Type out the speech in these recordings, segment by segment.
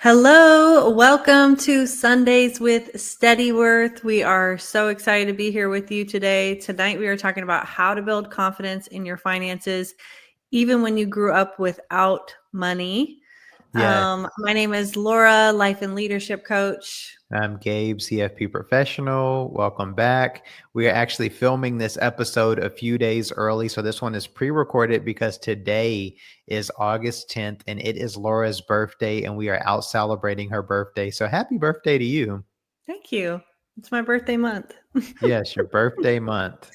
Hello, welcome to Sundays with Steadyworth. We are so excited to be here with you today. Tonight, we are talking about how to build confidence in your finances, even when you grew up without money. Yes, My name is Laura, life and leadership coach. I'm Gabe, CFP professional. Welcome back. We are actually filming this episode a few days early. So this one is pre-recorded because today is August 10th and it is Laura's birthday and we are out celebrating her birthday. So happy birthday to you. Thank you. It's my birthday month. Yes, your birthday month.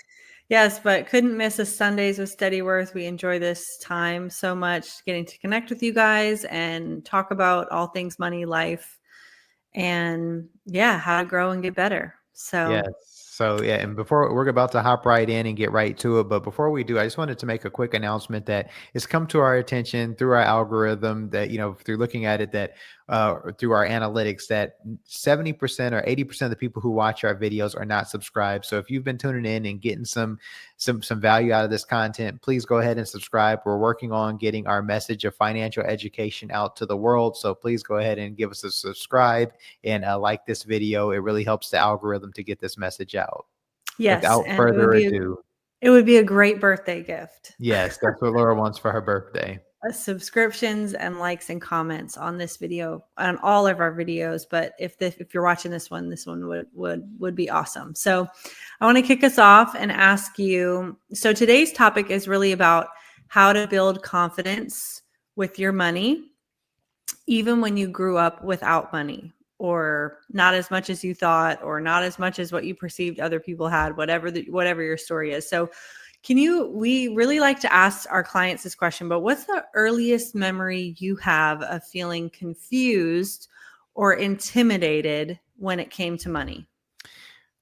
Yes, but couldn't miss a Sundays with Steadyworth. We enjoy this time so much, getting to connect with you guys and talk about all things money, life, and how to grow and get better. So, Yes. So yeah, and before we're about to hop right in and get right to it, but before we do, I just wanted to make a quick announcement that it's come to our attention through our algorithm that through looking at it that through our analytics that 70% or 80% of the people who watch our videos are not subscribed. So if you've been tuning in and getting some value out of this content, please go ahead and subscribe. We're working on getting our message of financial education out to the world. So please go ahead and give us a subscribe and like this video. It really helps the algorithm to get this message out. yes, Without and further ado, it would be a great birthday gift. yes, that's what Laura wants for her birthday. Subscriptions and likes and comments on this video, on all of our videos. But if you're watching this one would be awesome. So I want to kick us off and ask you. So today's topic is really about how to build confidence with your money, even when you grew up without money, or not as much as you thought, or not as much as what you perceived other people had, whatever your story is. So we really like to ask our clients this question, but what's the earliest memory you have of feeling confused or intimidated when it came to money?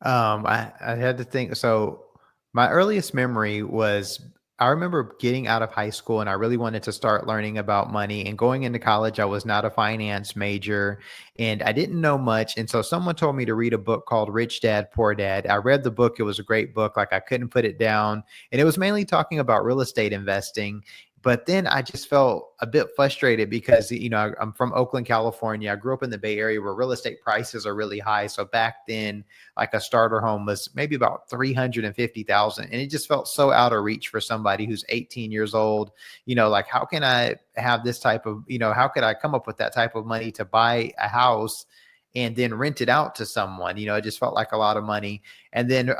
I had to think. So my earliest memory was I remember getting out of high school and I really wanted to start learning about money. And going into college, I was not a finance major and I didn't know much. And so someone told me to read a book called Rich Dad, Poor Dad. I read the book. It was a great book. Like I couldn't put it down. And it was mainly talking about real estate investing. But then I just felt a bit frustrated because, I'm from Oakland, California. I grew up in the Bay Area where real estate prices are really high. So back then, like a starter home was maybe about 350,000. And it just felt so out of reach for somebody who's 18 years old. Like how can I have this type of, how could I come up with that type of money to buy a house and then rent it out to someone? It just felt like a lot of money. And then,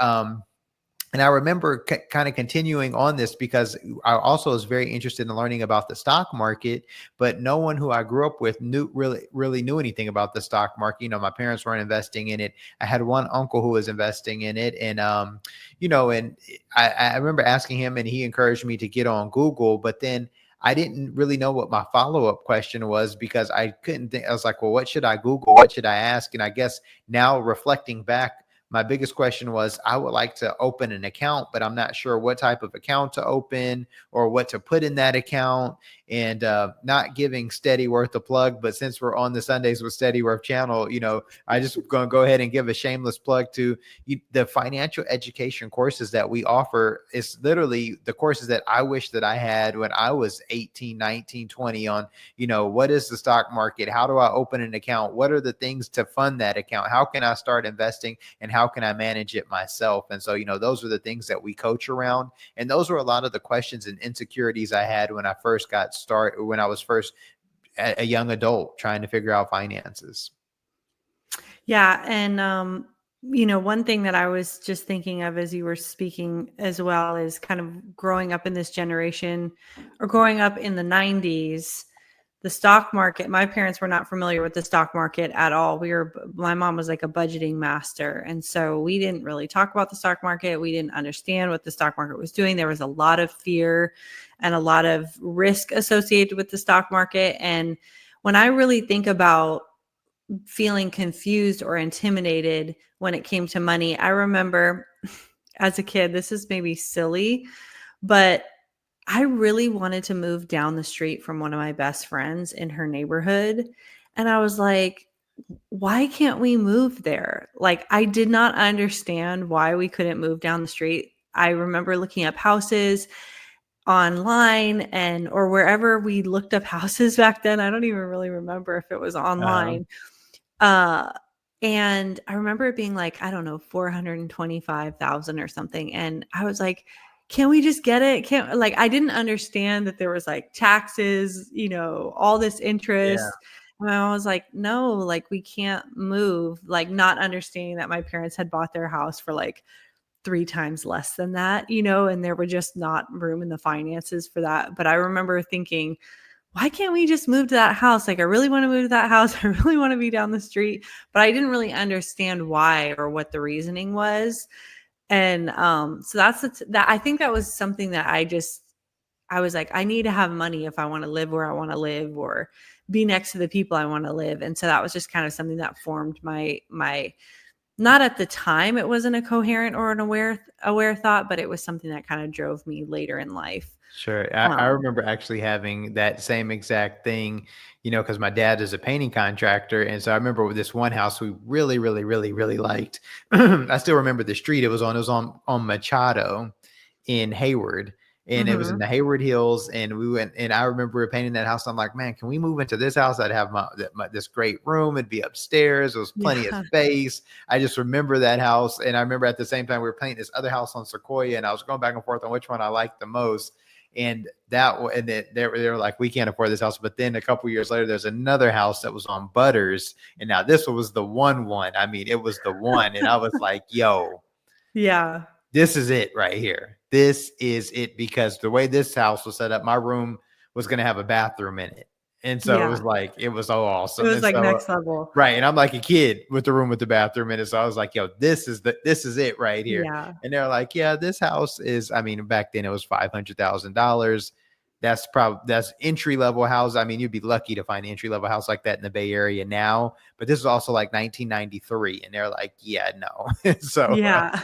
and I remember kind of continuing on this because I also was very interested in learning about the stock market, but no one who I grew up with really knew anything about the stock market. My parents weren't investing in it. I had one uncle who was investing in it. And, and I remember asking him and he encouraged me to get on Google, but then I didn't really know what my follow-up question was because I couldn't think. I was like, well, what should I Google? What should I ask? And I guess now reflecting back, my biggest question was I would like to open an account, but I'm not sure what type of account to open or what to put in that account. And not giving Steadyworth a plug, but since we're on the Sundays with Steadyworth channel, I just going to go ahead and give a shameless plug to the financial education courses that we offer. It's literally the courses that I wish that I had when I was 18, 19, 20 on, what is the stock market? How do I open an account? What are the things to fund that account? How can I start investing? And how can I manage it myself? And so, those are the things that we coach around. And those were a lot of the questions and insecurities I had when I first when I was first a young adult trying to figure out finances. Yeah. And, one thing that I was just thinking of as you were speaking as well is kind of growing up in this generation or growing up in the 90s. The stock market, my parents were not familiar with the stock market at all. My mom was like a budgeting master. And so we didn't really talk about the stock market. We didn't understand what the stock market was doing. There was a lot of fear and a lot of risk associated with the stock market. And when I really think about feeling confused or intimidated when it came to money, I remember as a kid, this is maybe silly, but I really wanted to move down the street from one of my best friends in her neighborhood. And I was like, why can't we move there? Like, I did not understand why we couldn't move down the street. I remember looking up houses online and or wherever we looked up houses back then. I don't even really remember if it was Uh-huh. online. And I remember it being like, I don't know, 425,000 or something. And I was like, can we just get it? Can't like I didn't understand that there was like taxes, all this Yeah. interest. And I was like, no, like we can't move, like not understanding that my parents had bought their house for like 3 times less than that, and there were just not room in the finances for that. But I remember thinking, why can't we just move to that house? Like, I really want to move to that house. I really want to be down the street, but I didn't really understand why or what the reasoning was. And so that I think that was something that I was like, I need to have money if I want to live where I want to live or be next to the people I want to live. And so that was just kind of something that formed my not at the time it wasn't a coherent or an aware thought, but it was something that kind of drove me later in life. Sure. I Um, remember actually having that same exact thing, because my dad is a painting contractor. And so I remember with this one house we really, really, really, really liked. I still remember the street it was on Machado in Hayward. And it was in mhm. the Hayward Hills. And we went, and I remember painting that house. I'm like, man, can we move into this house? I'd have this great room. It'd be upstairs. There was plenty of Yeah. space. I just remember that house. And I remember at the same time we were painting this other house on Sequoia, and I was going back and forth on which one I liked the most. And they were like, we can't afford this house. But then a couple years later, there's another house that was on Butters, and now this one was the one. I mean, it was the one, and I was like, yo, Yeah. this is it right here. This is it, because the way this house was set up, my room was going to have a bathroom in it. And so it was Yeah. like, it was so It awesome. was And like so, next level. right. And I'm like a kid with the room with the bathroom in it. So I was like, yo, this is it right here. Yeah. And they're like, yeah, this house is, I mean, back then it was $500,000. That's entry level house. I mean, you'd be lucky to find an entry level house like that in the Bay Area now. But this is also like 1993. And they're like, yeah, no. So, Yeah.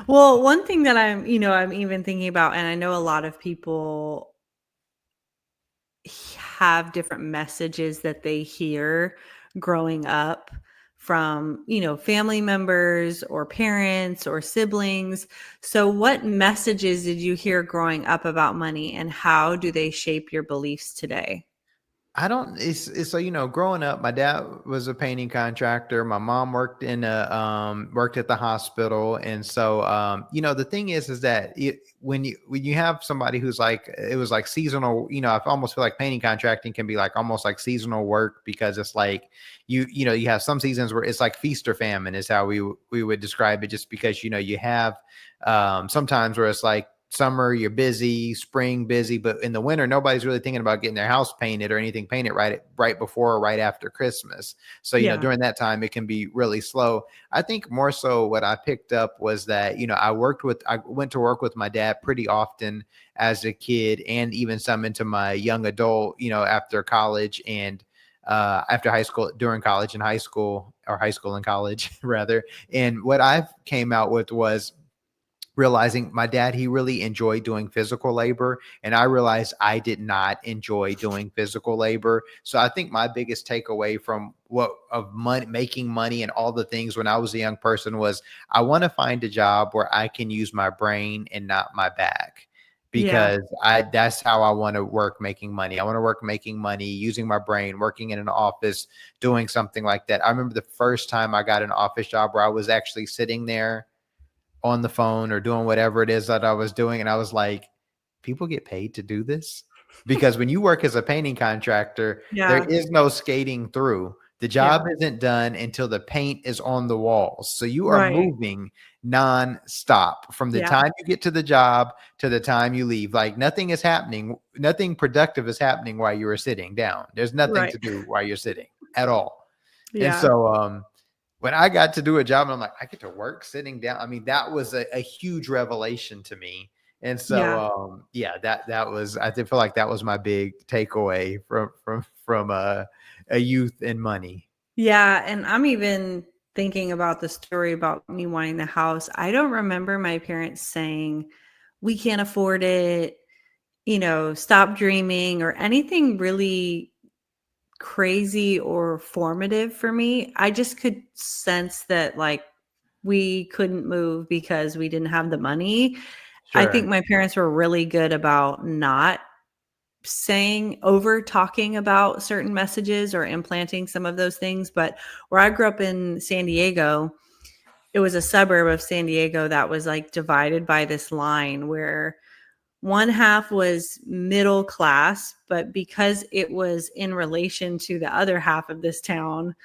Well, one thing that I'm even thinking about, and I know a lot of people have different messages that they hear growing up from, family members or parents or siblings. So, what messages did you hear growing up about money, and how do they shape your beliefs today? I don't. It's so, growing up, my dad was a painting contractor. My mom worked at the hospital, and so the thing is that when you have somebody who's like, it was like seasonal. I almost feel like painting contracting can be like almost like seasonal work, because it's like you have some seasons where it's like feast or famine is how we would describe it, just because you have sometimes where it's like summer you're busy, spring busy, but in the winter nobody's really thinking about getting their house painted or anything painted right before or right after Christmas. So Yeah. during that time it can be really slow. I think more so what I picked up was that I went to work with my dad pretty often as a kid, and even some into my young adult, after college and after high school, during college and high school, or high school and college rather. And what I came out with was realizing my dad, he really enjoyed doing physical labor, and I realized I did not enjoy doing physical labor. So I think my biggest takeaway from what of money, making money and all the things when I was a young person, was I want to find a job where I can use my brain and not my back, Yeah. because that's how I want to work making money. I want to work making money using my brain, working in an office, doing something like that. I remember the first time I got an office job where I was actually sitting there on the phone or doing whatever it is that I was doing. And I was like, people get paid to do this? Because when you work as a painting contractor, there Yeah. is no skating through. The job Yeah. isn't done until the paint is on the walls. So you are Right. moving non-stop from the Yeah. time you get to the job to the time you leave. Like nothing is happening, nothing productive is happening while you are sitting down. There's nothing Right. to do while you're sitting at all. And Yeah. so when I got to do a job and I'm like, I get to work sitting down. I mean, that was a huge revelation to me. And so, Yeah. yeah, that was, I feel like that was my big takeaway from a youth and money. Yeah, and I'm even thinking about the story about me wanting the house. I don't remember my parents saying, "We can't afford it," "Stop dreaming," or anything really crazy or formative for me. I just could sense that like we couldn't move because we didn't have the money. I think Sure. my parents were really good about not saying over talking about certain messages or implanting some of those things. But where I grew up in San Diego, it was a suburb of San Diego that was like divided by this line where one half was middle class, but because it was in relation to the other half of this town,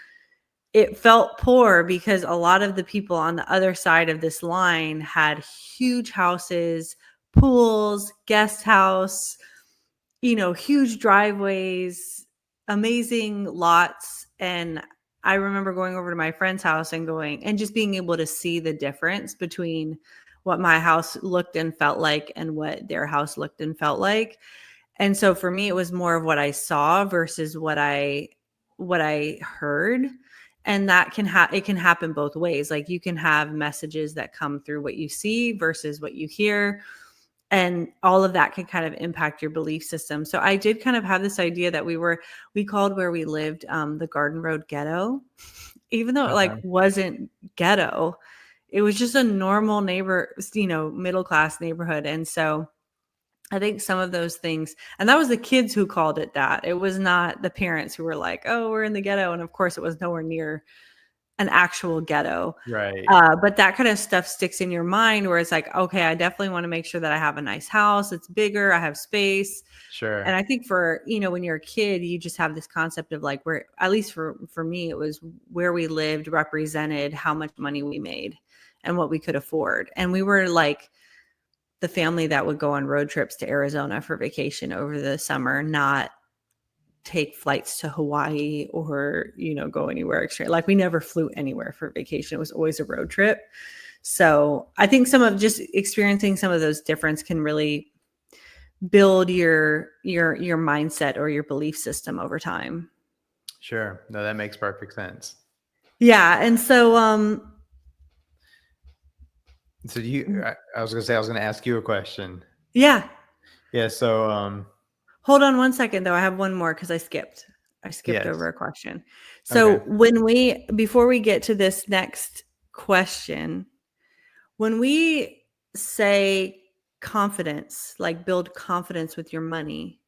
it felt poor because a lot of the people on the other side of this line had huge houses, pools, guest house, huge driveways, amazing lots. And I remember going over to my friend's house and going and just being able to see the difference between what my house looked and felt like and what their house looked and felt like. And so for me, it was more of what I saw versus what I heard. And that it can happen both ways. Like you can have messages that come through what you see versus what you hear, and all of that can kind of impact your belief system. So I did kind of have this idea that we called where we lived the Garden Road Ghetto, even though it like Okay. wasn't ghetto. It was just a normal middle class neighborhood. And so I think some of those things, and that was the kids who called it that. It was not the parents who were like, oh, we're in the ghetto. And of course, it was nowhere near an actual ghetto. Right. But that kind of stuff sticks in your mind where it's like, okay, I definitely want to make sure that I have a nice house. It's bigger. I have space. And Sure. I think for, when you're a kid, you just have this concept of like where, at least for me, it was where we lived represented how much money we made and what we could afford. And we were like the family that would go on road trips to Arizona for vacation over the summer, not take flights to Hawaii or, go anywhere extra. Like we never flew anywhere for vacation. It was always a road trip. So I think some of just experiencing some of those difference can really build your mindset or your belief system over time. Sure. No, that makes perfect sense. Yeah. And so, So I was going to ask you a question. yeah. Yeah. So, Hold on one second though. I have one more because I skipped yes. over a question. So Okay. before we get to this next question, when we say confidence, like build confidence with your money,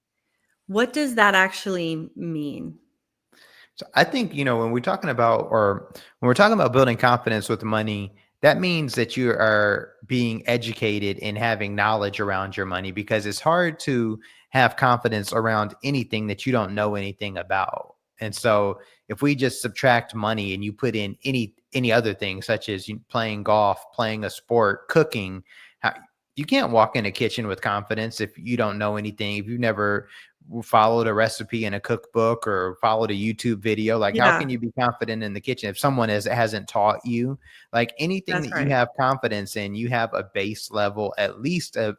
what does that actually mean? So I think, when we're talking about building confidence with money, that means that you are being educated and having knowledge around your money, because it's hard to have confidence around anything that you don't know anything about. And so if we just subtract money and you put in any other thing, such as playing golf, playing a sport, cooking, how, you can't walk in a kitchen with confidence if you don't know anything, if you've never followed a recipe in a cookbook or followed a YouTube video. Like, how Yeah, can you be confident in the kitchen if someone hasn't taught you? Like anything that's that you right. have confidence in, you have a base level, at least a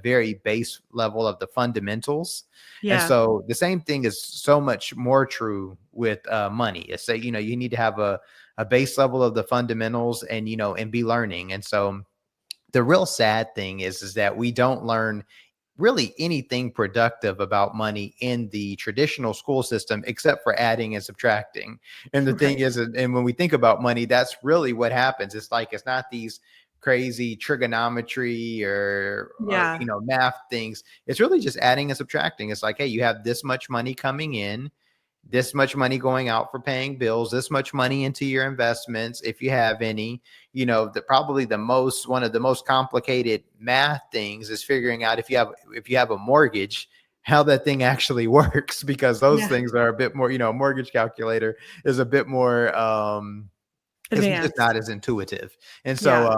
very base level of the fundamentals. And Yeah. so the same thing is so much more true with money. It's that, you need to have a base level of the fundamentals and, and be learning. And so the real sad thing is that we don't learn really anything productive about money in the traditional school system except for adding and subtracting. And the thing Right. is, and when we think about money, that's really what happens. It's like, it's not these crazy trigonometry or Yeah. math things. It's really just adding and subtracting. It's like, hey, you have this much money coming in, this much money going out for paying bills, this much money into your investments, if you have any. Probably one of the most complicated math things is figuring out if you have a mortgage, how that thing actually works, because those Yeah. things are a bit more, mortgage calculator is a bit more, it's just Advanced. not as intuitive. And so, Yeah.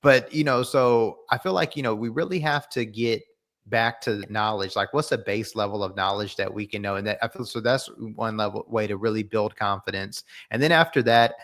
but so I feel like, we really have to get back to knowledge. Like, what's a base level of knowledge that we can know? And that I feel so that's one level way to really build confidence. And then after that,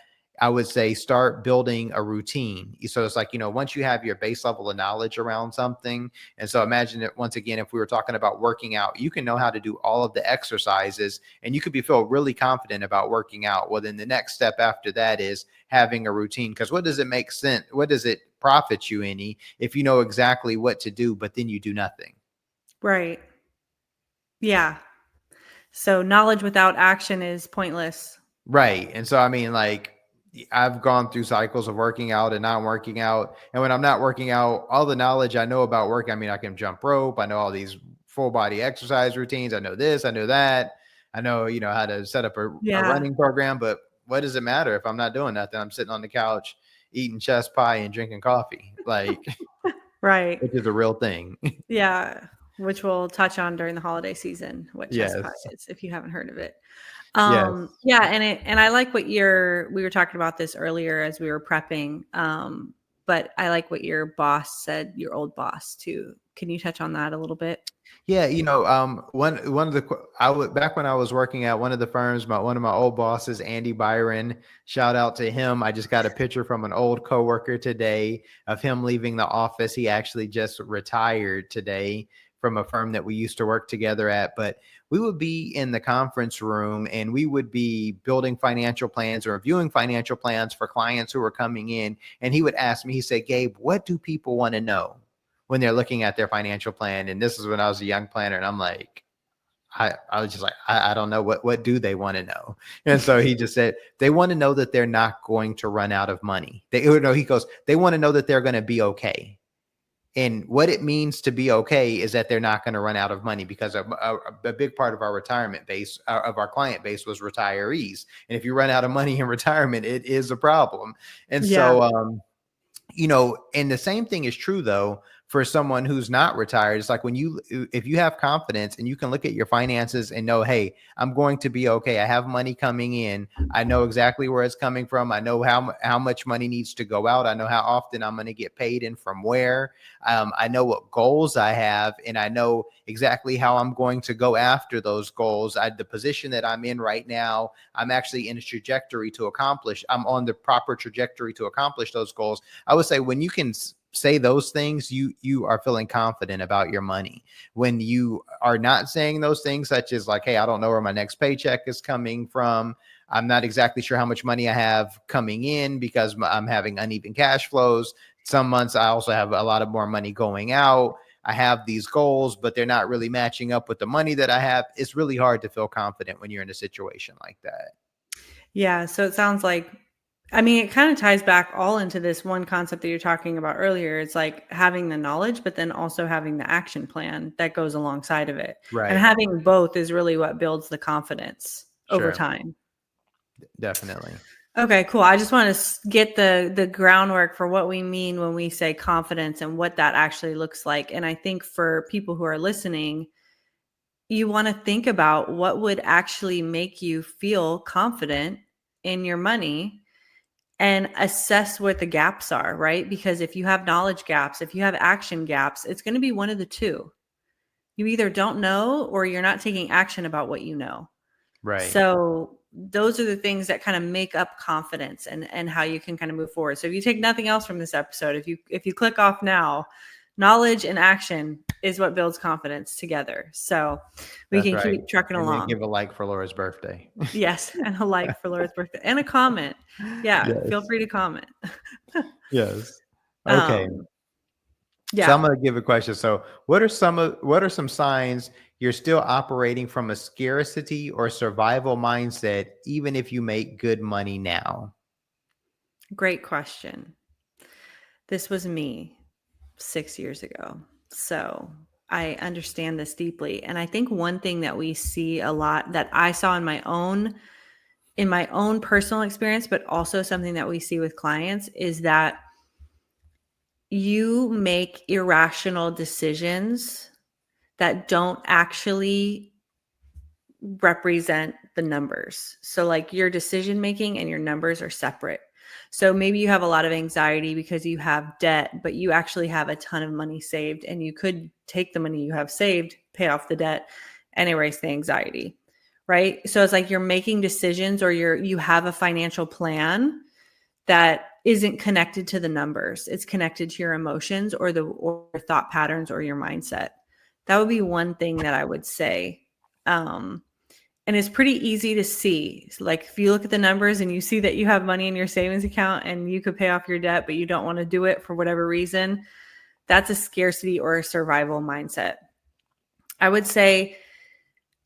I would say start building a routine. So it's like, once you have your base level of knowledge around something. And so imagine it once again, if we were talking about working out, you can know how to do all of the exercises and you could feel really confident about working out. Well, then the next step after that is having a routine. Because what does it make sense? What does it profit you any if you know exactly what to do, but then you do nothing? Right. Yeah. So knowledge without action is pointless. Right. And so, I mean, like, I've gone through cycles of working out and not working out. And when I'm not working out, all the knowledge I know about work, I mean, I can jump rope. I know all these full body exercise routines. I know this, I know that. I know, how to set up a Yeah. running program, but what does it matter if I'm not doing nothing? I'm sitting on the couch eating chest pie and drinking coffee, like, Right. which is a real thing. Yeah. Which we'll touch on during the holiday season, what chest pie Yes. is, if you haven't heard of it. Yes. Yeah, and I like what we were talking about this earlier as we were prepping. But I like what your boss said, your old boss too. Can you touch on that a little bit? Yeah, one of the I would back when I was working at one of the firms, one of my old bosses, Andy Byron, shout out to him. I just got a picture from an old coworker today of him leaving the office. He actually just retired today from a firm that we used to work together at, but we would be in the conference room and we would be building financial plans or reviewing financial plans for clients who were coming in. And he would ask me, he said, Gabe, what do people want to know when they're looking at their financial plan? And this is when I was a young planner, and I'm like, I was just like, I don't know, what do they want to know? And so he just said, they want to know that they're not going to run out of money. He goes, they want to know that they're going to be okay. And what it means to be okay is that they're not going to run out of money, because a big part of our retirement base, of our client base, was retirees. And if you run out of money in retirement, it is a problem. And Yeah. so, and the same thing is true though for someone who's not retired. It's like if you have confidence and you can look at your finances and know, hey, I'm going to be okay. I have money coming in. I know exactly where it's coming from. I know how much money needs to go out. I know how often I'm going to get paid and from where. I know what goals I have, and I know exactly how I'm going to go after those goals. The position that I'm in right now, I'm actually in a trajectory to accomplish. I'm on the proper trajectory to accomplish those goals. I would say when you can say those things, you are feeling confident about your money. When you are not saying those things, such as like, hey, I don't know where my next paycheck is coming from. I'm not exactly sure how much money I have coming in because I'm having uneven cash flows. Some months I also have a lot of more money going out. I have these goals, but they're not really matching up with the money that I have. It's really hard to feel confident when you're in a situation like that. Yeah. So it sounds like, I mean, it kind of ties back all into this one concept that you're talking about earlier. It's like having the knowledge, but then also having the action plan that goes alongside of it. And Right. having both is really what builds the confidence over Sure. time. Definitely. Okay, cool. I just want to get the groundwork for what we mean when we say confidence and what that actually looks like. And I think for people who are listening, you want to think about what would actually make you feel confident in your money and assess what the gaps are, right? Because if you have knowledge gaps, if you have action gaps, it's going to be one of the two. You either don't know or you're not taking action about what you know. Right. So those are the things that kind of make up confidence and how you can kind of move forward. So if you take nothing else from this episode, if you click off now, knowledge and action is what builds confidence together. So we That's can right. keep trucking And then along. give a like for Laura's birthday. Yes, and a like for Laura's birthday and a comment. Yeah, feel Yes. free to comment. Yes. Okay. So Yeah. I'm going to give a question. So what are some signs you're still operating from a scarcity or survival mindset, even if you make good money now? Great question. This was me 6 years ago. So I understand this deeply. And I think one thing that we see a lot that I saw in my own personal experience, but also something that we see with clients is that you make irrational decisions that don't actually represent the numbers. So like your decision making and your numbers are separate. So maybe you have a lot of anxiety because you have debt, but you actually have a ton of money saved, and you could take the money you have saved, pay off the debt, and erase the anxiety. Right? So it's like you're making decisions, or you have a financial plan that isn't connected to the numbers. It's connected to your emotions or your thought patterns or your mindset. That would be one thing that I would say. And it's pretty easy to see. Like if you look at the numbers and you see that you have money in your savings account and you could pay off your debt, but you don't want to do it for whatever reason, that's a scarcity or a survival mindset. I would say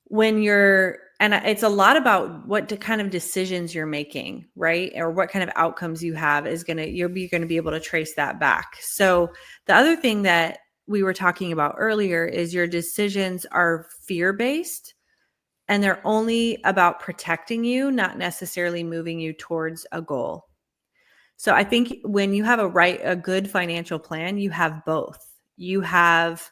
when you're and it's a lot about what kind of decisions you're making, right? Or what kind of outcomes you have is you're going to be able to trace that back. So the other thing that we were talking about earlier is your decisions are fear-based, and they're only about protecting you, not necessarily moving you towards a goal. So I think when you have a good financial plan, you have both. You have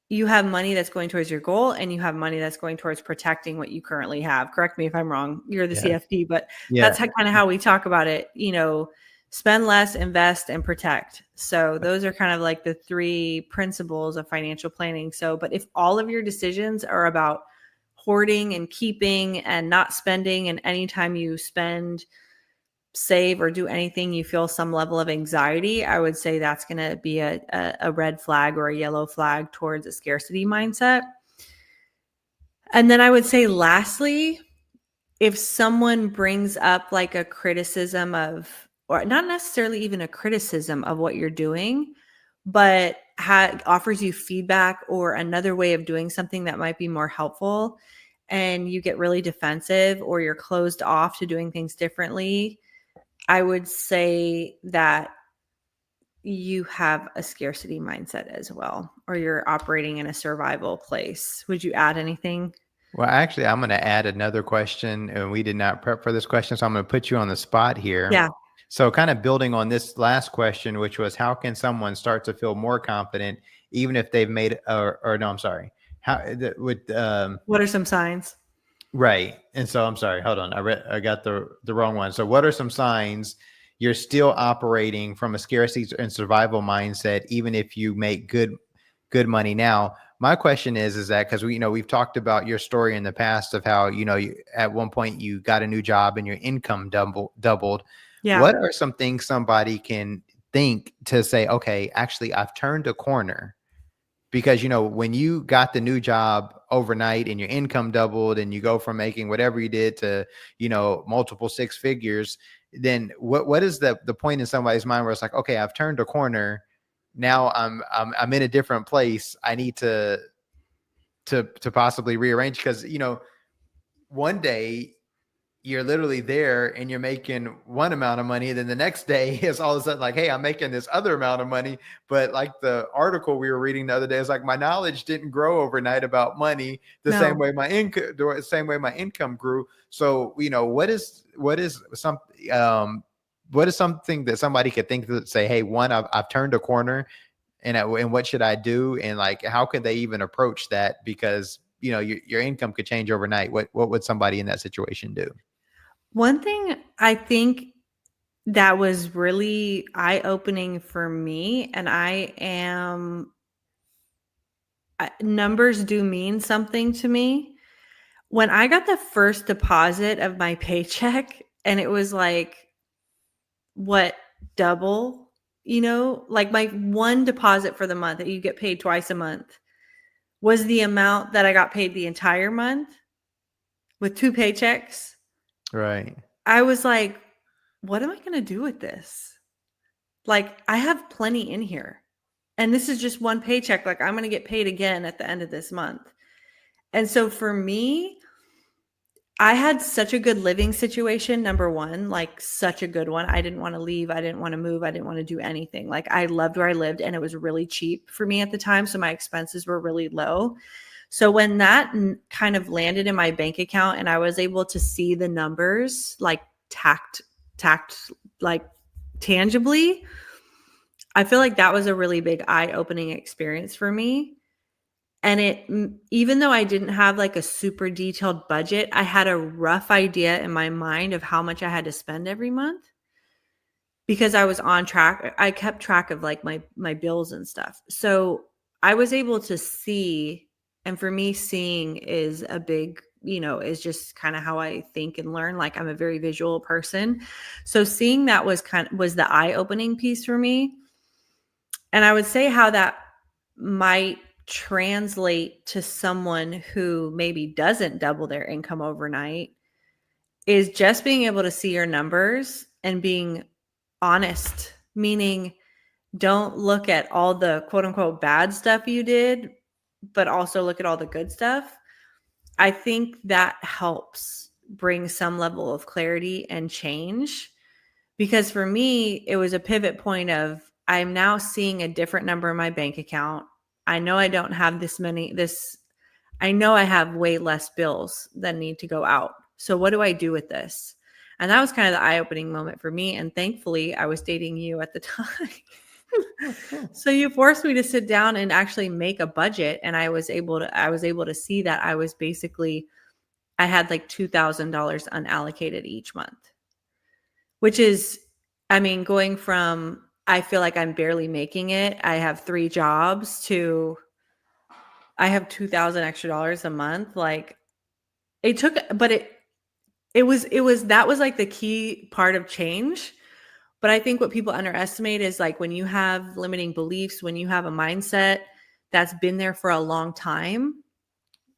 money that's going towards your goal, and you have money that's going towards protecting what you currently have. Correct me if I'm wrong. You're the Yeah. CFP, but Yeah. that's kind of how we talk about it. Spend less, invest, and protect. So those are kind of like the three principles of financial planning. So, but if all of your decisions are about hoarding and keeping and not spending, and anytime you spend, save, or do anything, you feel some level of anxiety, I would say that's going to be a red flag or a yellow flag towards a scarcity mindset. And then I would say, lastly, if someone brings up like a criticism of, or not necessarily even a criticism of what you're doing, but offers you feedback or another way of doing something that might be more helpful, and you get really defensive or you're closed off to doing things differently, I would say that you have a scarcity mindset as well, or you're operating in a survival place. Would you add anything? Well, actually, I'm going to add another question, and we did not prep for this question, so I'm going to put you on the spot here. Yeah. So, kind of building on this last question, which was, how can someone start to feel more confident, even if they've made, or no, I'm sorry, What are some signs? right? And so, I'm sorry, hold on, I got the wrong one. So, what are some signs you're still operating from a scarcity and survival mindset, even if you make good money now? My question is that, because we've talked about your story in the past of how, you at one point you got a new job and your income doubled. Yeah. What are some things somebody can think to say, okay, actually I've turned a corner? Because, when you got the new job overnight and your income doubled and you go from making whatever you did to, multiple six figures, then what is the point in somebody's mind where it's like, okay, I've turned a corner. Now I'm in a different place. I need to possibly rearrange, because, one day you're literally there and you're making one amount of money. Then the next day is all of a sudden like, hey, I'm making this other amount of money. But like the article we were reading the other day, is like, my knowledge didn't grow overnight about money the same way my income grew. So, what is something that somebody could think that say, hey, one, I've turned a corner, and what should I do? And like, how could they even approach that? Because, your income could change overnight. What would somebody in that situation do? One thing I think that was really eye-opening for me, and numbers do mean something to me. When I got the first deposit of my paycheck, and it was like, double, like my one deposit for the month that you get paid twice a month was the amount that I got paid the entire month with two paychecks. Right. I was like, what am I going to do with this? Like, I have plenty in here, and this is just one paycheck. Like, I'm going to get paid again at the end of this month. And so for me, I had such a good living situation, number one, like such a good one. I didn't want to leave. I didn't want to move. I didn't want to do anything. Like, I loved where I lived, and it was really cheap for me at the time. So my expenses were really low. So when that kind of landed in my bank account and I was able to see the numbers like tacked like tangibly, I feel like that was a really big eye-opening experience for me. And even though I didn't have like a super detailed budget, I had a rough idea in my mind of how much I had to spend every month, because I was on track. I kept track of like my bills and stuff. So I was able to see, and for me, seeing is a big, is just kind of how I think and learn. Like, I'm a very visual person. So seeing that was the eye-opening piece for me. And I would say how that might translate to someone who maybe doesn't double their income overnight is just being able to see your numbers and being honest, meaning don't look at all the quote unquote bad stuff you did, but also look at all the good stuff. I think that helps bring some level of clarity and change, because for me, it was a pivot point of I'm now seeing a different number in my bank account. I know I don't have I know I have way less bills that need to go out. So what do I do with this? And that was kind of the eye-opening moment for me. And thankfully, I was dating you at the time. So you forced me to sit down and actually make a budget. And I was able to see that I had like $2,000 unallocated each month, which is, I mean, going from, I feel like I'm barely making it, I have 3 jobs, to I have 2,000 extra dollars a month. Like, it took, but that was like the key part of change. But I think what people underestimate is like when you have limiting beliefs, when you have a mindset that's been there for a long time.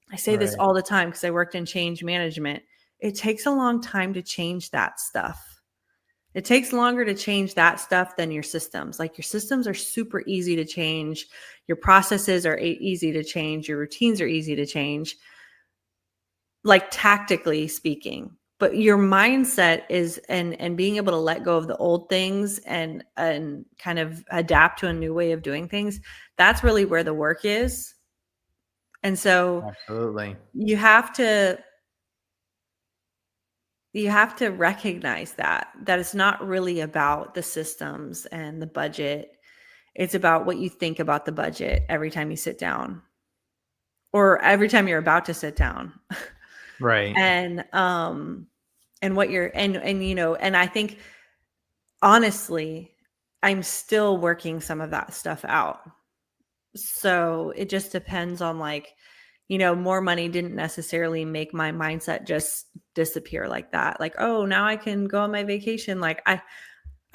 I say this Right. all the time because I worked in change management. It takes a long time to change that stuff. It takes longer to change that stuff than your systems. Like, your systems are super easy to change. Your processes are easy to change. Your routines are easy to change, like tactically speaking. But your mindset is, and being able to let go of the old things and kind of adapt to a new way of doing things, that's really where the work is. And so Absolutely. you have to recognize that it's not really about the systems and the budget. It's about what you think about the budget every time you sit down, or every time you're about to sit down. Right. And what you're, and you know, and I think honestly, I'm still working some of that stuff out. So it just depends on, like, you know, more money didn't necessarily make my mindset just disappear like that. Like, oh, now I can go on my vacation. Like, I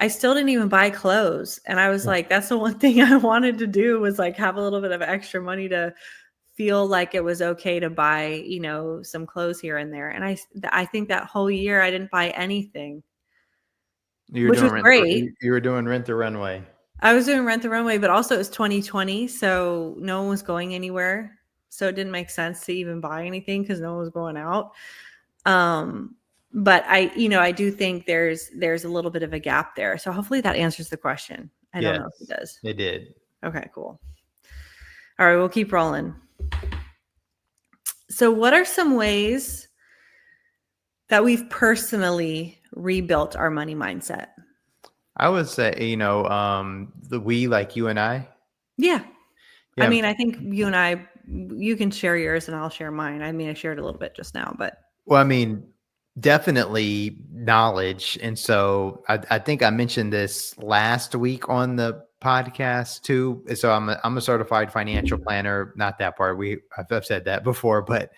still didn't even buy clothes. And I was like, that's the one thing I wanted to do, was like have a little bit of extra money to feel like it was okay to buy, you know, some clothes here and there. And I think that whole year I didn't buy anything, which was great. You were doing Rent the Runway. I was doing Rent the Runway, but also it was 2020, so no one was going anywhere. So it didn't make sense to even buy anything because no one was going out. But I do think there's a little bit of a gap there. So hopefully that answers the question. I don't know if it does. It did. Okay, cool. All right, we'll keep rolling. So what are some ways that we've personally rebuilt our money mindset? I would say, like you and I. Yeah. Yeah. I mean, I think you can share yours and I'll share mine. I mean, I shared a little bit just now, but. Well, I mean, definitely knowledge. And so I think I mentioned this last week on the podcast too. So I'm a certified financial planner. Not that part. I've said that before, but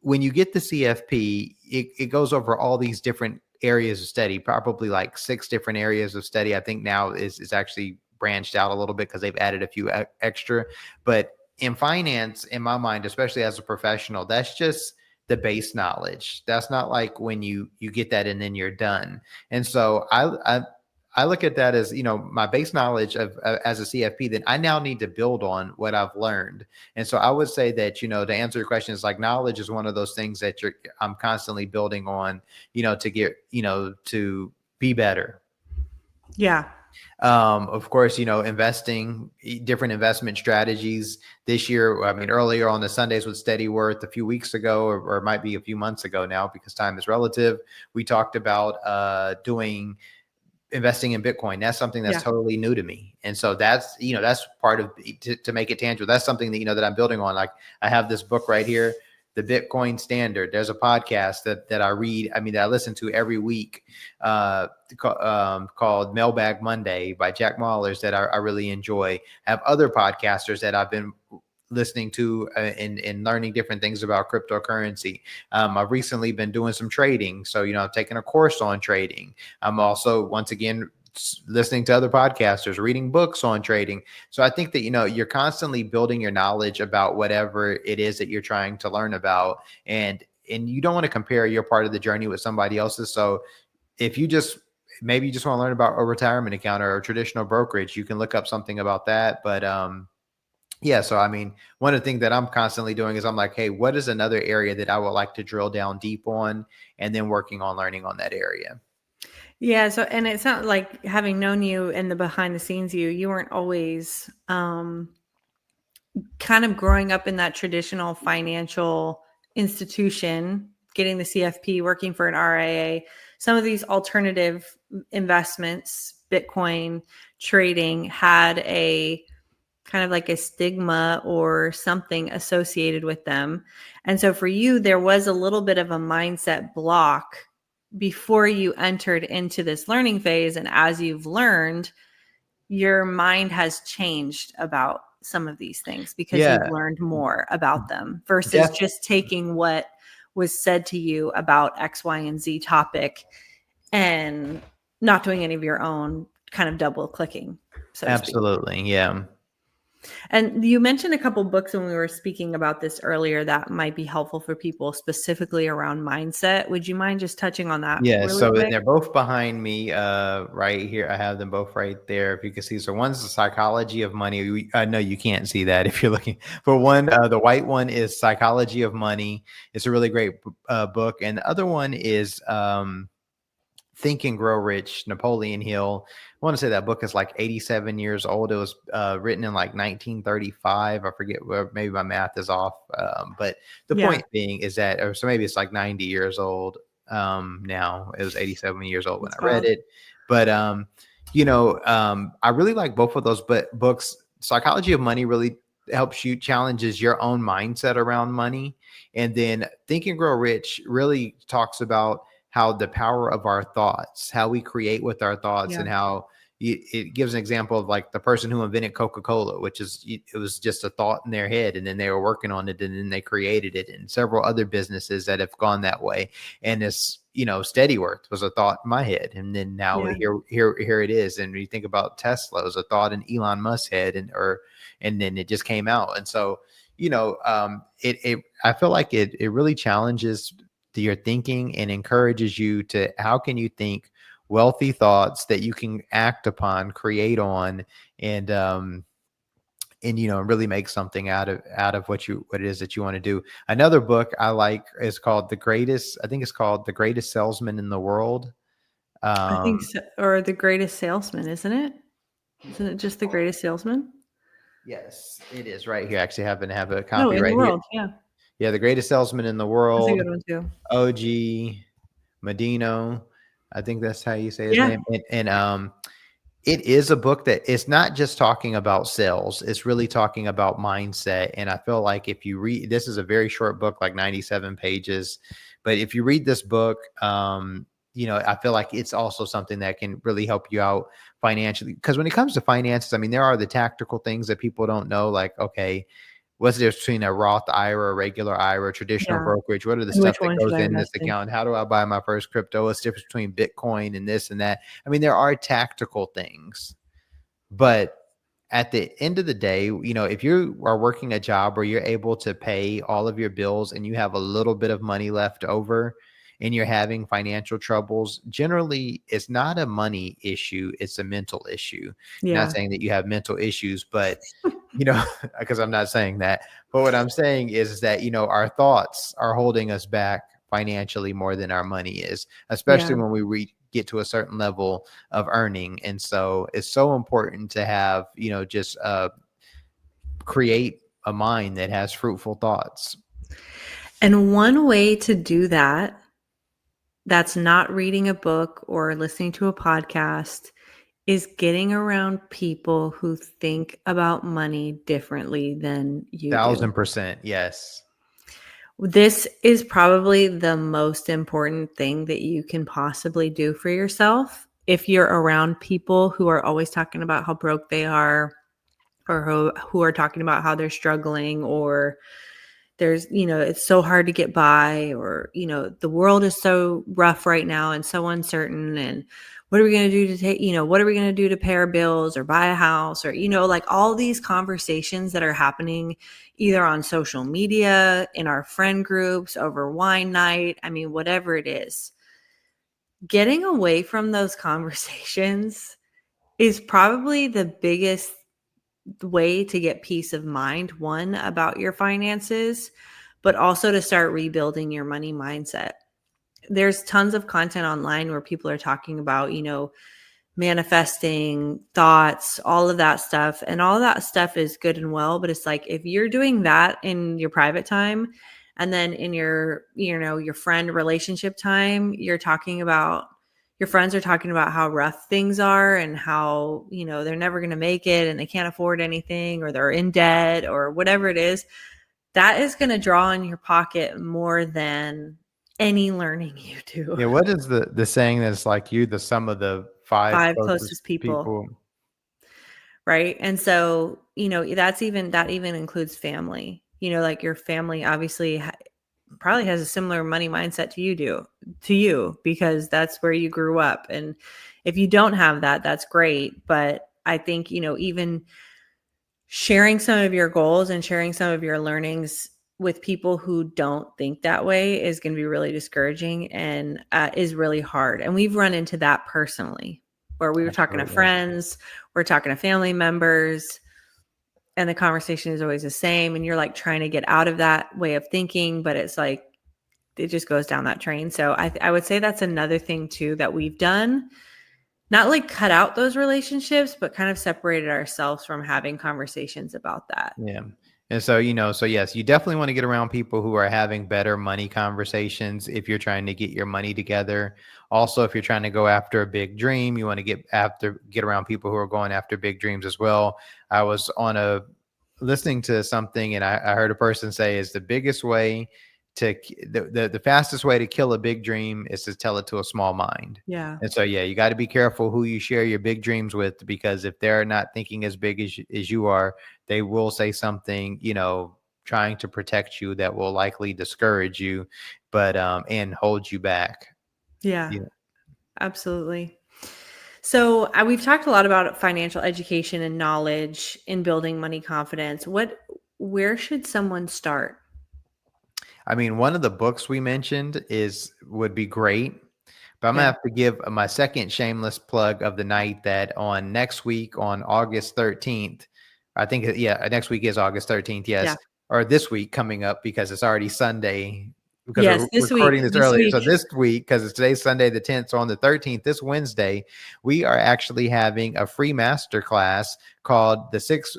when you get the CFP, it goes over all these different areas of study, probably like 6 different areas of study. I think now is actually branched out a little bit because they've added a few extra. But in finance, in my mind, especially as a professional, that's just the base knowledge. That's not like when you get that and then you're done. And so I look at that as, my base knowledge of as a CFP, then I now need to build on what I've learned. And so I would say that, to answer your question, is like knowledge is one of those things that I'm constantly building on, to get, to be better. Yeah. Of course, investing, different investment strategies this year. I mean, earlier on the Sundays with Steady Worth a few weeks ago, or it might be a few months ago now because time is relative, we talked about doing investing in Bitcoin. That's something that's totally new to me. And so that's, that's part of to make it tangible. That's something that, that I'm building on. Like I have this book right here, The Bitcoin Standard. There's a podcast that I read. I mean, that I listen to every week called Mailbag Monday by Jack Mallers that I really enjoy. I have other podcasters that I've been listening to and learning different things about cryptocurrency. I've recently been doing some trading. So, I've taken a course on trading. I'm also, once again, listening to other podcasters, reading books on trading. So I think that, you're constantly building your knowledge about whatever it is that you're trying to learn about. And you don't want to compare your part of the journey with somebody else's. So if maybe you just want to learn about a retirement account or a traditional brokerage, you can look up something about that. But Yeah. So, I mean, one of the things that I'm constantly doing is I'm like, hey, what is another area that I would like to drill down deep on? And then working on learning on that area. Yeah, so and it's not like having known you and the behind the scenes you weren't always kind of growing up in that traditional financial institution, getting the CFP, working for an RIA. Some of these alternative investments, Bitcoin trading, had a kind of like a stigma or something associated with them. And so for you, there was a little bit of a mindset block before you entered into this learning phase. And as you've learned, your mind has changed about some of these things because you've Yeah, learned more about them versus def- just taking what was said to you about X, Y, and Z topic and not doing any of your own, kind of double clicking, so to speak. absolutely. Yeah. And you mentioned a couple books when we were speaking about this earlier that might be helpful for people specifically around mindset. Would you mind just touching on that Yeah, really so quick? they're both behind me, right here. I have them both right there. If you can see, so one's the psychology of money. I know you can't see that if you're looking. But one, the white one is psychology of money. It's a really great book, and the other one is Think and Grow Rich, Napoleon Hill. I want to say that book is like 87 years old. It was written in like 1935. I forget where, maybe my math is off. But the Yeah, point being is that, or so maybe it's like 90 years old now. It was 87 years old when that's I read wild. it. But, I really like both of those books. Psychology of Money really helps you, challenges your own mindset around money. And then Think and Grow Rich really talks about how the power of our thoughts, how we create with our thoughts, Yeah, and how it gives an example of like the person who invented Coca-Cola, which is, it was just a thought in their head and then they were working on it and then they created it, and several other businesses that have gone that way. And this, Steady Worth was a thought in my head, and then now yeah. here it is. And when you think about Tesla, it was a thought in Elon Musk's head, and then it just came out. And so, it I feel like it really challenges your thinking and encourages you to, how can you think wealthy thoughts that you can act upon, create on, and really make something out of what it is that you want to do. Another book I like is called I think it's called The Greatest Salesman in the World. I think um so, or The Greatest Salesman, isn't it? Isn't it just The Greatest Salesman? yes, it is right here. I actually happen to have a No, copy in the right here. world. Yeah, Yeah, The Greatest Salesman in the that's a World. good one too. Og Medino, I think that's how you say his Yeah, name. And it is a book that it's not just talking about sales, it's really talking about mindset. And I feel like if you read, this is a very short book, like 97 pages, but if you read this book, I feel like it's also something that can really help you out financially. Because when it comes to finances, I mean, there are the tactical things that people don't know, like, okay, what's the difference between a Roth IRA, a regular IRA, traditional yeah. brokerage? What are the And stuff which that one should goes I in this invest in? account? How do I buy my first crypto? What's the difference between Bitcoin and this and that? I mean, there are tactical things, but at the end of the day, if you are working a job where you're able to pay all of your bills and you have a little bit of money left over and you're having financial troubles, generally it's not a money issue, it's a mental issue. Not Yeah, saying that you have mental issues, but because I'm not saying that. But what I'm saying is that, our thoughts are holding us back financially more than our money is, especially yeah. when we get to a certain level of earning. And so it's so important to have, just create a mind that has fruitful thoughts. And one way to do that, that's not reading a book or listening to a podcast, is getting around people who think about money differently than you do. 1000%. Yes. This is probably the most important thing that you can possibly do for yourself. If you're around people who are always talking about how broke they are, or who are talking about how they're struggling, or there's, it's so hard to get by, or, the world is so rough right now and so uncertain. And what are we going to do to take, what are we going to do to pay our bills or buy a house, or, like all these conversations that are happening either on social media, in our friend groups, over wine night. I mean, whatever it is, getting away from those conversations is probably the biggest way to get peace of mind, one, about your finances, but also to start rebuilding your money mindset. There's tons of content online where people are talking about, manifesting thoughts, all of that stuff. And all of that stuff is good and well. But it's like, if you're doing that in your private time, and then in your, your friend relationship time, your friends are talking about how rough things are and how, they're never going to make it and they can't afford anything or they're in debt or whatever it is, that is going to draw in your pocket more than any learning you do. Yeah. What is the saying that's like you, the sum of the five 5 closest closest people. people? Right. And so, that even includes family. Like your family obviously probably has a similar money mindset to you, because that's where you grew up. And if you don't have that, that's great. But I think, even sharing some of your goals and sharing some of your learnings with people who don't think that way is going to be really discouraging and is really hard. And we've run into that personally, where we were talking to Absolutely. friends, we're talking to family members, and the conversation is always the same. And you're like trying to get out of that way of thinking, but it's like, it just goes down that train. So I would say that's another thing too, that we've done, not like cut out those relationships, but kind of separated ourselves from having conversations about that. Yeah. And so, so yes, you definitely want to get around people who are having better money conversations if you're trying to get your money together. Also, if you're trying to go after a big dream, you want to get around people who are going after big dreams as well. I was listening to something and I heard a person say is the biggest way the fastest way to kill a big dream is to tell it to a small mind. Yeah. And so, yeah, you got to be careful who you share your big dreams with, because if they're not thinking as big as you are, they will say something, trying to protect you that will likely discourage you, but and hold you back. Yeah, absolutely. So we've talked a lot about financial education and knowledge in building money confidence. Where should someone start? I mean, one of the books we mentioned would be great, but I'm gonna Yeah. have to give my second shameless plug of the night that on next week on August 13th, I think, next week is August 13th, yes, Yeah. or this week coming up because it's already Sunday because Yes, we're this week. recording this This earlier. week. So this week, because it's today's Sunday the 10th, so on the 13th, this Wednesday, we are actually having a free masterclass called the six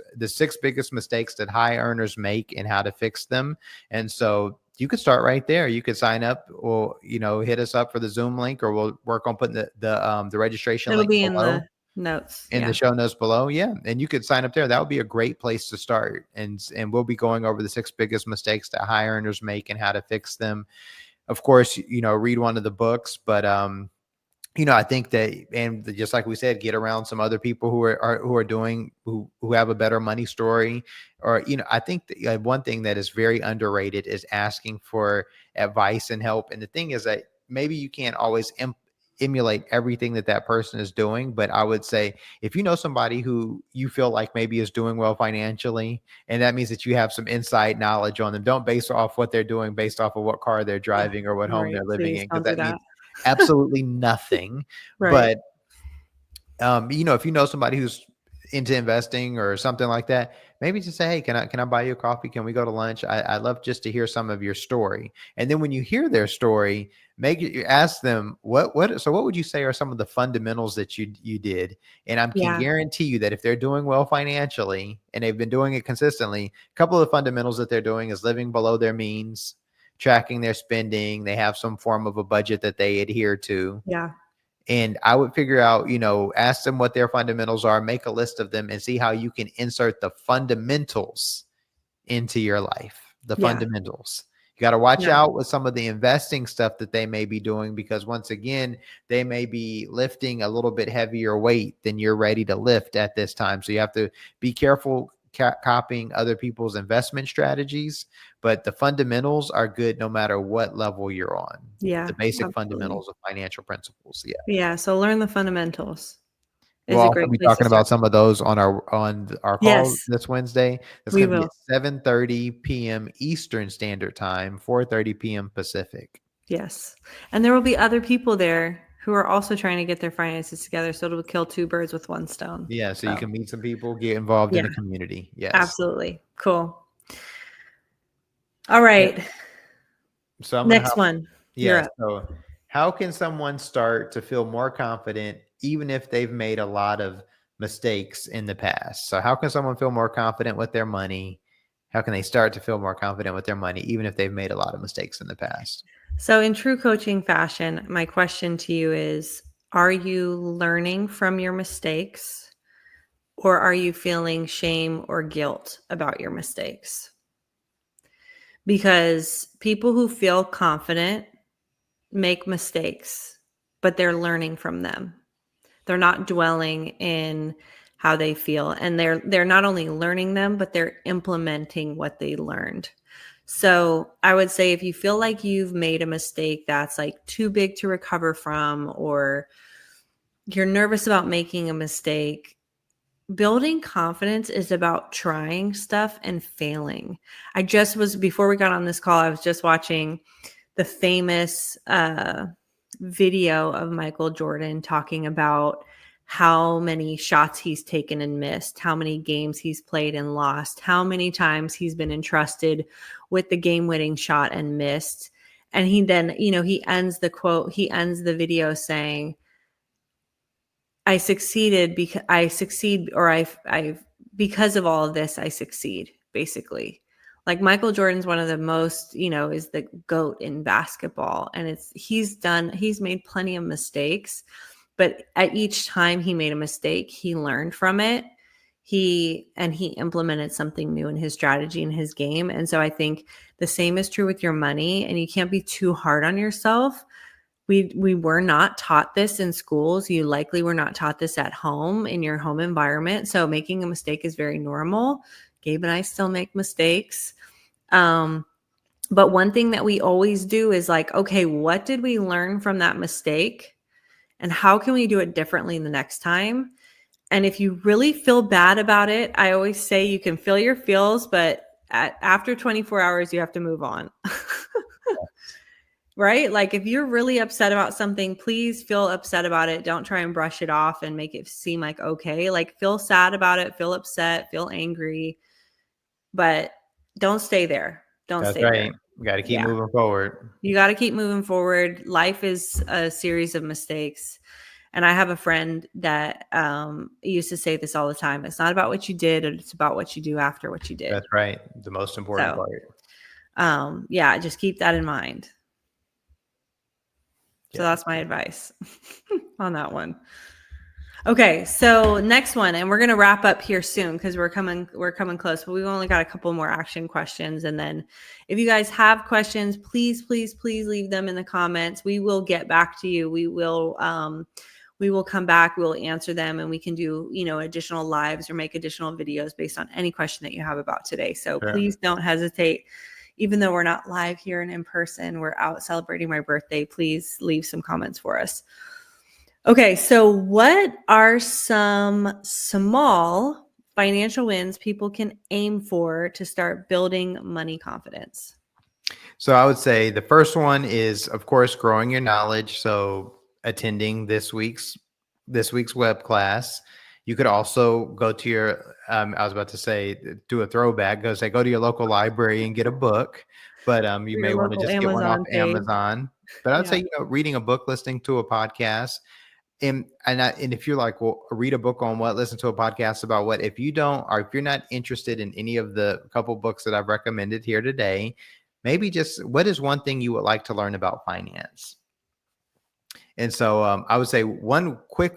biggest mistakes that high earners make and how to fix them. And so you could start right there. You could sign up or, hit us up for the Zoom link, or we'll work on putting the registration It'll link be in below the notes. in the Yeah. show notes below. Yeah. And you could sign up there. That would be a great place to start. And we'll be going over the 6 biggest mistakes that high earners make and how to fix them. Of course, read one of the books, but, I think that, and just like we said, get around some other people who who have a better money story. Or, I think that, one thing that is very underrated is asking for advice and help. And the thing is that maybe you can't always emulate everything that person is doing, but I would say if you know somebody who you feel like maybe is doing well financially, and that means that you have some inside knowledge on them, don't base off what they're doing based off of what car they're driving or what home Right. they're living Please in, because don't do that that. means absolutely nothing. Right. But if you know somebody who's into investing or something like that, maybe just say, hey, can I buy you a coffee? Can we go to lunch? I'd love just to hear some of your story. And then when you hear their story, ask them what would you say are some of the fundamentals that you did? And I can guarantee you that if they're doing well financially and they've been doing it consistently, a couple of the fundamentals that they're doing is living below their means, tracking their spending. They have some form of a budget that they adhere to. Yeah. And I would figure out, ask them what their fundamentals are, make a list of them, and see how you can insert the fundamentals into your life. The fundamentals. You got to watch out with some of the investing stuff that they may be doing, because once again, they may be lifting a little bit heavier weight than you're ready to lift at this time. So you have to be careful copying other people's investment strategies, but the fundamentals are good no matter what level you're on. Yeah. The basic Absolutely. fundamentals of financial principles. Yeah. Yeah. So learn the fundamentals. We'll also be talking about some of those on our call this Wednesday. It's going to be at 7:30 p.m. Eastern Standard Time, 4:30 p.m. Pacific. Yes. And there will be other people there who are also trying to get their finances together. So it'll kill two birds with one stone. Yeah. So you can meet some people, get involved in Yeah, the community. Yes. absolutely. Cool. All Yeah. right. So I'm gonna Next one. You're yeah. up. So how can someone start to feel more confident even if they've made a lot of mistakes in the past? So how can someone feel more confident with their money? How can they start to feel more confident with their money even if they've made a lot of mistakes in the past? So, in true coaching fashion, my question to you is, are you learning from your mistakes, or are you feeling shame or guilt about your mistakes? Because people who feel confident make mistakes, but they're learning from them. They're not dwelling in how they feel, and they're not only learning them, but they're implementing what they learned. So I would say if you feel like you've made a mistake that's like too big to recover from, or you're nervous about making a mistake, building confidence is about trying stuff and failing. Before we got on this call, I was just watching the famous video of Michael Jordan talking about how many shots he's taken and missed, how many games he's played and lost, how many times he's been entrusted with the game-winning shot and missed. And he then, he ends the video saying, I succeeded because because of all of this, I succeed, basically. Like Michael Jordan's one of the most, is the GOAT in basketball. And he's made plenty of mistakes, but at each time he made a mistake, he learned from it. He implemented something new in his strategy and his game. And so I think the same is true with your money, and you can't be too hard on yourself. We were not taught this in schools. You likely were not taught this at home in your home environment. So making a mistake is very normal. Gabe and I still make mistakes. But one thing that we always do is like, okay, what did we learn from that mistake? And how can we do it differently the next time? And if you really feel bad about it, I always say you can feel your feels, but after 24 hours, you have to move on. Right? Like if you're really upset about something, please feel upset about it. Don't try and brush it off and make it seem like okay. Like feel sad about it, feel upset, feel angry, but don't stay there. Don't That's stay there. right. We got to keep Yeah. moving forward. You got to keep moving forward. Life is a series of mistakes. And I have a friend that used to say this all the time. It's not about what you did, it's about what you do after what you did. That's right. The most important part. Yeah, just keep that in mind. So Yeah. that's my advice on that one. Okay, so next one, and we're gonna wrap up here soon because we're coming close. But we've only got a couple more action questions, and then if you guys have questions, please leave them in the comments. We will get back to you. We will come back. We'll answer them, and we can do additional lives or make additional videos based on any question that you have about today. So Please don't hesitate. Even though we're not live here and in person, we're out celebrating my birthday. Please leave some comments for us. Okay, so what are some small financial wins people can aim for to start building money confidence? So I would say the first one is, of course, growing your knowledge. So attending this week's web class. You could also go to your, I was about to say, do a throwback, go to your local library and get a book, but you may want to just get one off Amazon. But I'd say, reading a book, listening to a podcast, and if you're like, well, read a book on what, listen to a podcast about what, if you're not interested in any of the couple books that I've recommended here today, maybe just what is one thing you would like to learn about finance? And so I would say one quick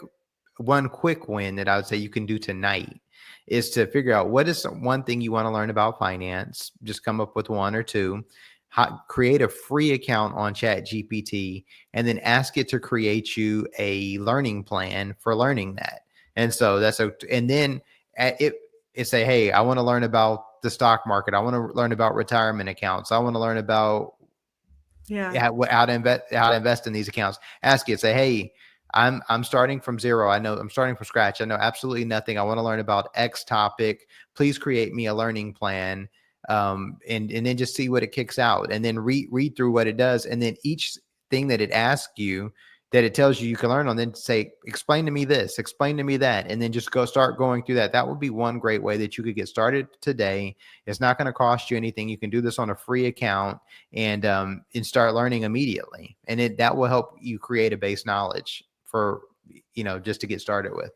win that I would say you can do tonight is to figure out what is one thing you want to learn about finance. Just come up with one or two. Create a free account on ChatGPT and then ask it to create you a learning plan for learning that. And so and then it say, hey, I want to learn about the stock market. I want to learn about retirement accounts. I want to learn about how to invest in these accounts. Ask it, say, hey, I'm starting from zero. I know I'm starting from scratch. I know absolutely nothing. I want to learn about X topic. Please create me a learning plan. And then just see what it kicks out, and then read through what it does. And then each thing that it asks you, that it tells you can learn on, then say, explain to me this, explain to me that, and then just start going through that. That would be one great way that you could get started today. It's not going to cost you anything. You can do this on a free account and start learning immediately. And that will help you create a base knowledge for, just to get started with.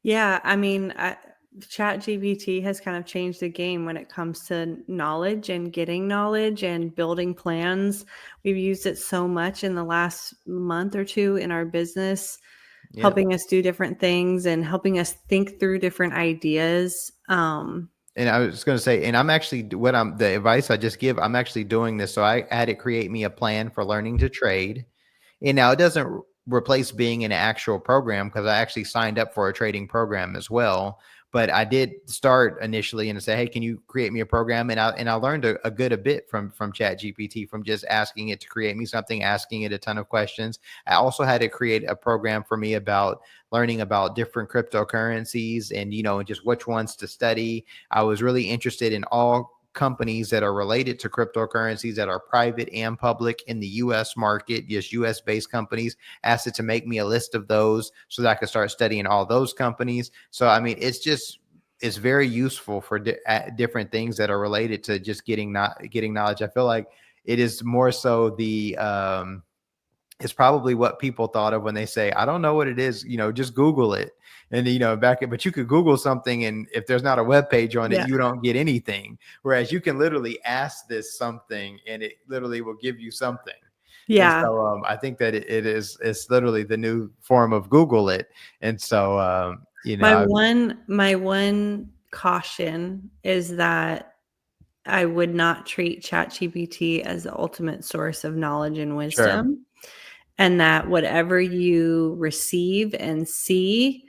Yeah, I mean, ChatGPT has kind of changed the game when it comes to knowledge and getting knowledge and building plans. We've used it so much in the last month or two in our business, helping us do different things and helping us think through different ideas. And I was going to say, and I'm actually, the advice I just give, I'm actually doing this. So I had it create me a plan for learning to trade. And now it doesn't replace being in an actual program, because I actually signed up for a trading program as well. But I did start initially and say, hey, can you create me a program? And I learned a bit from ChatGPT, from just asking it to create me something, asking it a ton of questions. I also had to create a program for me about learning about different cryptocurrencies and, just which ones to study. I was really interested in all companies that are related to cryptocurrencies that are private and public in the US market, just US based companies. Asked it to make me a list of those so that I could start studying all those companies. So, I mean, it's very useful for different things that are related to just getting knowledge. I feel like it is more so it's probably what people thought of when they say, I don't know what it is, just Google it. And, but you could Google something, and if there's not a web page on it, you don't get anything. Whereas you can literally ask this something and it literally will give you something. Yeah. And so I think that it's literally the new form of Google it. And so, my one caution is that I would not treat ChatGPT as the ultimate source of knowledge and wisdom. Sure. And that whatever you receive and see,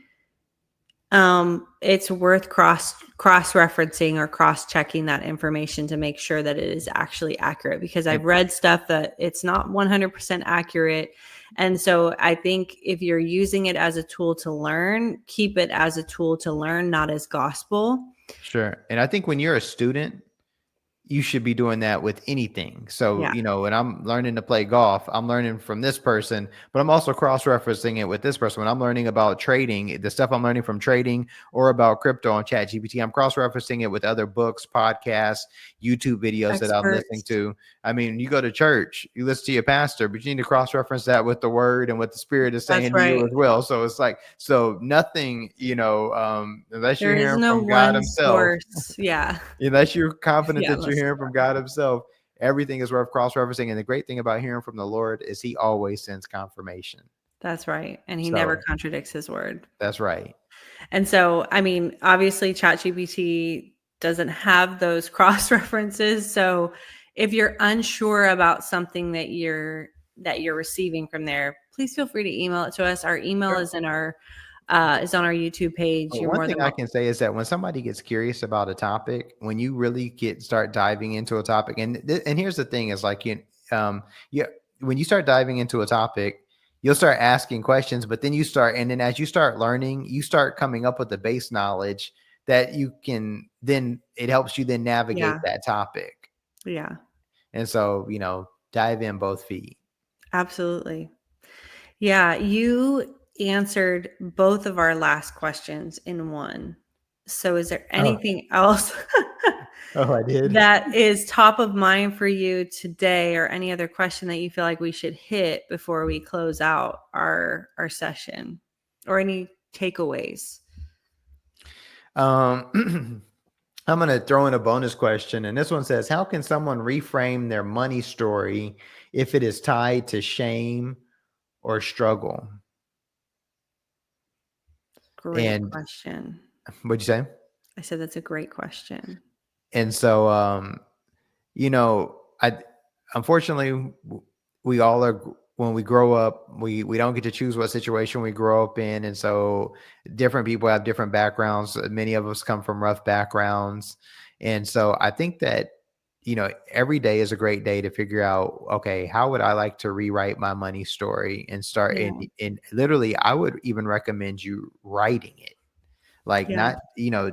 it's worth cross-referencing or cross-checking that information to make sure that it is actually accurate, because I've read stuff that it's not 100% accurate. And so I think if you're using it as a tool to learn, keep it as a tool to learn, not as gospel. Sure. And I think when you're a student, you should be doing that with anything. So, when I'm learning to play golf, I'm learning from this person, but I'm also cross-referencing it with this person. When I'm learning about trading, the stuff I'm learning from trading or about crypto on ChatGPT, I'm cross-referencing it with other books, podcasts, YouTube videos that I'm listening to. I mean, you go to church, you listen to your pastor, but you need to cross-reference that with the word and what the Spirit is saying to you as well. So it's like, nothing, unless you're hearing from God himself. Unless you're confident that you're hearing from God himself, everything is worth cross-referencing. And the great thing about hearing from the Lord is he always sends confirmation. That's right. And he never contradicts his word. That's right. And so, I mean, obviously ChatGPT doesn't have those cross-references. So if you're unsure about something that you're receiving from there, please feel free to email it to us. Our email is in our is on our YouTube page. One thing I can say is that when somebody gets curious about a topic, when you really start diving into a topic, and here's the thing is like, when you start diving into a topic, you'll start asking questions, but then as you start learning, you start coming up with the base knowledge that it helps you then navigate that topic. Yeah. And so, dive in both feet. Absolutely. Yeah. You answered both of our last questions in one. So is there anything else I did. that is top of mind for you today, or any other question that you feel like we should hit before we close out our session, or any takeaways? I'm going to throw in a bonus question. And this one says, how can someone reframe their money story if it is tied to shame or struggle? Great question. What'd you say? I said that's a great question. And so, unfortunately, we all are, when we grow up, we don't get to choose what situation we grow up in. And so different people have different backgrounds. Many of us come from rough backgrounds. And so I think that, every day is a great day to figure out, okay, how would I like to rewrite my money story and start and literally, I would even recommend you writing it. Like not,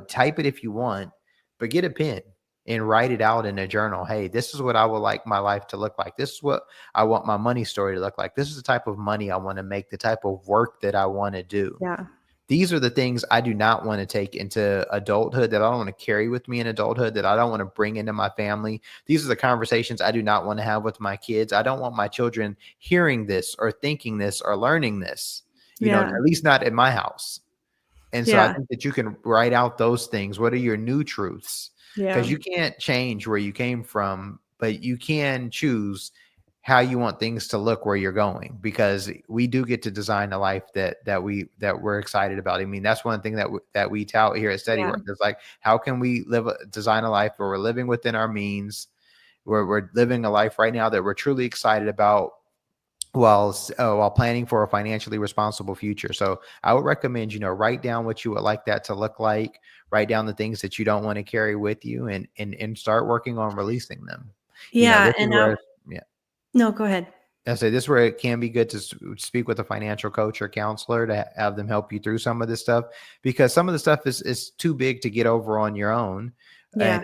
type it if you want, but get a pen and write it out in a journal. Hey, this is what I would like my life to look like. This is what I want my money story to look like. This is the type of money I want to make, the type of work that I want to do. Yeah. These are the things I do not want to take into adulthood, that I don't want to carry with me in adulthood, that I don't want to bring into my family. These are the conversations I do not want to have with my kids. I don't want my children hearing this or thinking this or learning this, Yeah. at least not in my house. And so I Yeah. think that you can write out those things. What are your new truths? Because Yeah. you can't change where you came from, but you can choose how you want things to look where you're going, because we do get to design a life that we're excited about. I mean, that's one thing that we tout here at Steady Yeah. Work. It's like, how can we design a life where we're living within our means, where we're living a life right now that we're truly excited about, while planning for a financially responsible future. So I would recommend, write down what you would like that to look like, write down the things that you don't want to carry with you, and start working on releasing them. Yeah. This is And where, yeah. no, go ahead. I say this is where it can be good to speak with a financial coach or counselor to have them help you through some of this stuff, because some of the stuff is too big to get over on your own. Yeah. And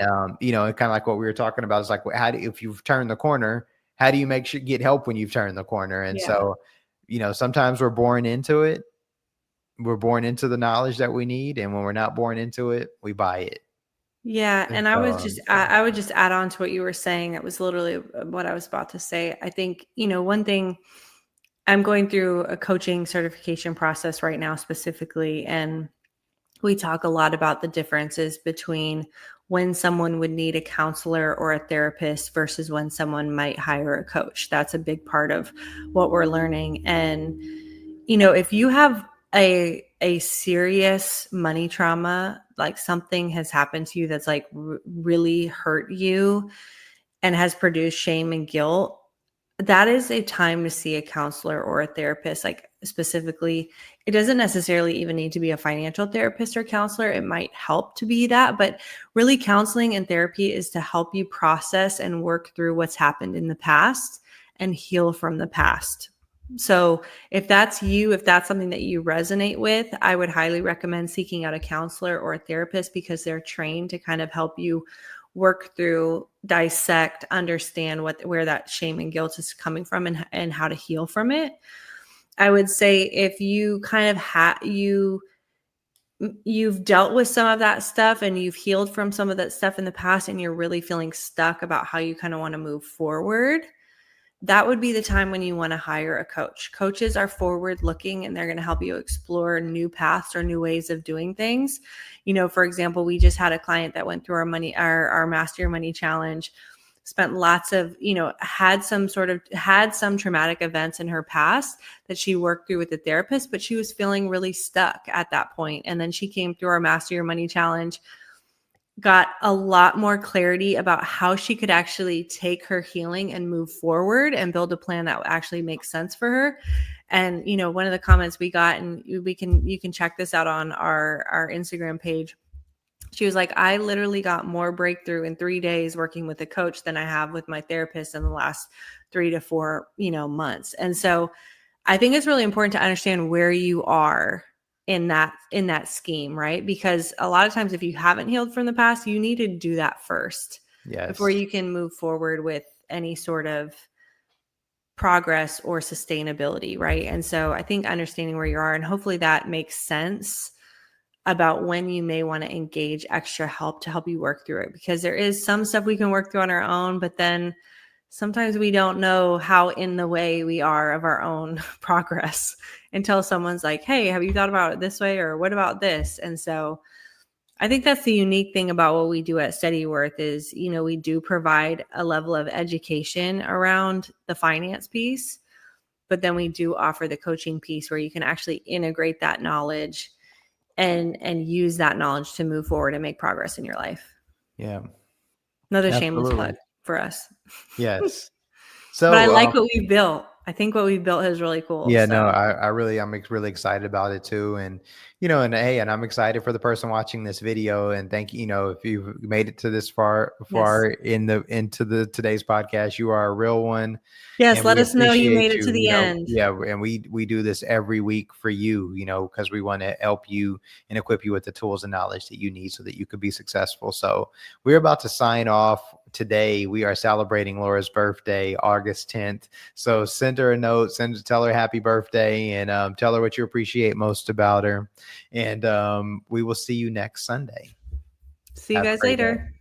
kind of like what we were talking about is like, if you've turned the corner, how do you get help when you've turned the corner? And Yeah. so, sometimes we're born into it. We're born into the knowledge that we need, and when we're not born into it, we buy it. Yeah, And and I was so, just I would just add on to what you were saying. That was literally what I was about to say. I think, one thing, I'm going through a coaching certification process right now specifically, and we talk a lot about the differences between when someone would need a counselor or a therapist versus when someone might hire a coach. That's a big part of what we're learning. And if you have a serious money trauma, like something has happened to you that's like really hurt you and has produced shame and guilt, that is a time to see a counselor or a therapist. Like specifically, it doesn't necessarily even need to be a financial therapist or counselor. It might help to be that, but really counseling and therapy is to help you process and work through what's happened in the past and heal from the past. So if that's you, if that's something that you resonate with, I would highly recommend seeking out a counselor or a therapist, because they're trained to kind of help you work through, dissect, understand where that shame and guilt is coming from, and how to heal from it. I would say if you kind of you've dealt with some of that stuff and you've healed from some of that stuff in the past, and you're really feeling stuck about how you kind of want to move forward, that would be the time when you want to hire a coach. Coaches are forward looking, and they're going to help you explore new paths or new ways of doing things. For example, we just had a client that went through our Master Your Money Challenge, spent lots of, had some traumatic events in her past that she worked through with the therapist, but she was feeling really stuck at that point. And then she came through our Master Your Money Challenge, got a lot more clarity about how she could actually take her healing and move forward and build a plan that actually makes sense for her. And, one of the comments we got, and you can check this out on our Instagram page. She was like, I literally got more breakthrough in 3 days working with a coach than I have with my therapist in the last 3 to 4, months. And so I think it's really important to understand where you are in that scheme, right? Because a lot of times, if you haven't healed from the past, you need to do that first. yes. Before you can move forward with any sort of progress or sustainability, right? And so I think understanding where you are, and hopefully that makes sense about when you may want to engage extra help to help you work through it, because there is some stuff we can work through on our own, but then sometimes we don't know how in the way we are of our own progress until someone's like, hey, have you thought about it this way? Or what about this? And so I think that's the unique thing about what we do at Steady Worth is, we do provide a level of education around the finance piece, but then we do offer the coaching piece where you can actually integrate that knowledge and use that knowledge to move forward and make progress in your life. Yeah. Another Absolutely. shameless plug for us. Yes. So, but I like what we built. I think what we built is really cool. Yeah, no, So I'm really excited about it too. And, and I'm excited for the person watching this video, and thank you, if you've made it to this far yes. into the today's podcast, you are a real one. Yes, And let we us know you made appreciate it to you, the end. yeah. And we do this every week for you, because we want to help you and equip you with the tools and knowledge that you need so that you could be successful. So we're about to sign off today. We are celebrating Laura's birthday, August 10th. So send her a note, tell her happy birthday, and tell her what you appreciate most about her. And we will see you next Sunday. See you Have a guys great day. later.